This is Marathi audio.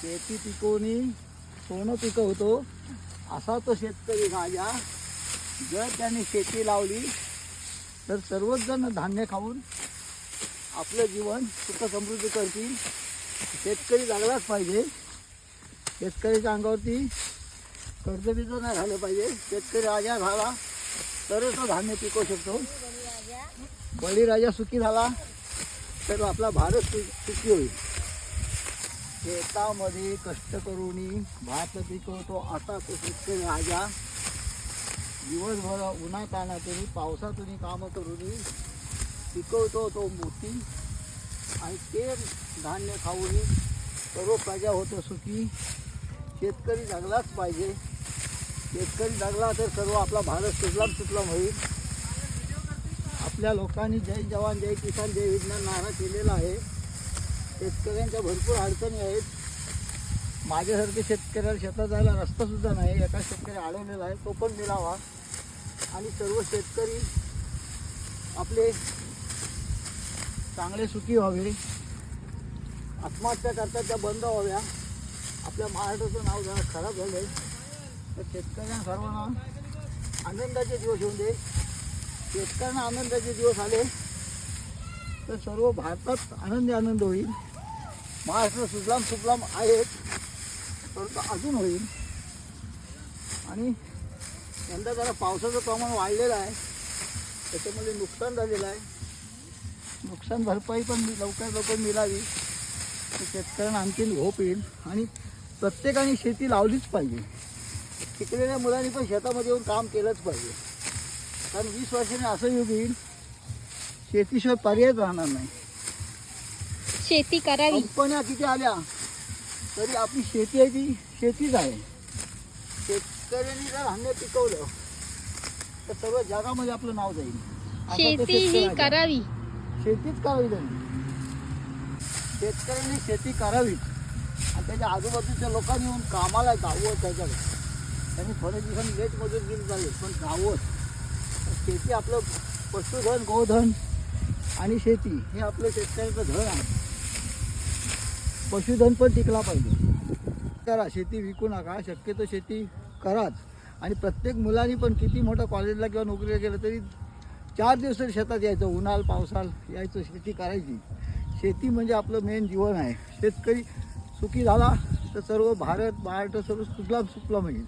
शेती पिकवणी सोनं पिकवतो असा तो शेतकरी राजा. जर त्याने शेती लावली तर सर्वच जण धान्य खाऊन आपलं जीवन सुख समृद्धी करतील. शेतकरी जगलाच पाहिजे. शेतकऱ्याच्या अंगावरती कर्ज बिर्ज नाही झालं पाहिजे. शेतकरी राजा झाला तरच तो धान्य पिकवू शकतो. बळीराजा सुखी झाला तर आपला भारत सुखी होईल. शेतामध्ये कष्ट करूनी भात पिकवतो असा तो शेतकरी राजा. दिवसभर उन्हातान्हातून पावसातून कामं करून पिकवतो तो मोती आणि ते धान्य खाऊन सर्व प्रजा होतो सुखी. शेतकरी जगलाच पाहिजे. शेतकरी जगला तर सर्व आपला भारत सुजलाम होईल. आपल्या लोकांनी जय जवान जय किसान जय विज्ञान नारा केलेला आहे. शेतकऱ्यांच्या भरपूर अडचणी आहेत. माझ्यासारखे शेतकऱ्याला शेतात जायला रस्तासुद्धा नाही. एका शेतकरी अडवलेला आहे, तो पण मिळावा आणि सर्व शेतकरी आपले चांगले सुखी व्हावे. आत्महत्या करतात त्या बंद व्हाव्या. आपल्या महाराष्ट्राचं नाव जरा खराब झालं आहे. तर शेतकऱ्यांना सर्वांना आनंदाचे दिवस येऊन दे. शेतकऱ्यांना आनंदाचे दिवस आले तर सर्व भारतात आनंद होईल. महाराष्ट्र सुजलाम सुफलाम आहेत परंतु अजून होईल. आणि यंदा जरा पावसाचं प्रमाण वाढलेलं आहे, त्याच्यामध्ये नुकसान झालेलं आहे. नुकसान भरपाई पण लवकर मिळावी तर शेतकऱ्यांना आणखीन झोप येईल. आणि प्रत्येकाने शेती लावलीच पाहिजे. शिकलेल्या मुलांनी पण शेतामध्ये येऊन काम केलंच पाहिजे. कारण 20 वर्षांनी असं युग येईल शेतीशिवाय पर्याय राहणार नाही. शेती करावी. कंपन्या किती आल्या तरी आपली शेती आहे ती शेतीच आहे. शेतकऱ्यांनी जर धान्य पिकवलं तर सर्व जगामध्ये आपलं नाव जाईल. शेती ही करावी. शेतीच करावी त्यांनी. शेतकऱ्यांनी शेती करावीच आणि त्याच्या आजूबाजूच्या लोकांनी येऊन कामाला जावं. त्याच्याकडे त्यांनी थोड्या दिवसांनी लेट मजूर गेली चालेल पण जावं. शेती आपलं पशुधन गोधन आणि शेती हे आपलं शेतकऱ्याचं धन आहे. पशुधन पण टिकला पाहिजे. करा, शेती विकू नका. शक्यतो शेती कराच. आणि प्रत्येक मुलांनी पण किती मोठं कॉलेजला किंवा नोकरीला गेलं तरी 4 दिवस तरी शेतात यायचं. उन्हाळ पावसाळ यायचं, शेती करायची. शेती म्हणजे आपलं मेन जीवन आहे. शेतकरी सुखी झाला तर सर्व भारत सर्व सुजलाम सुफलाम होईल.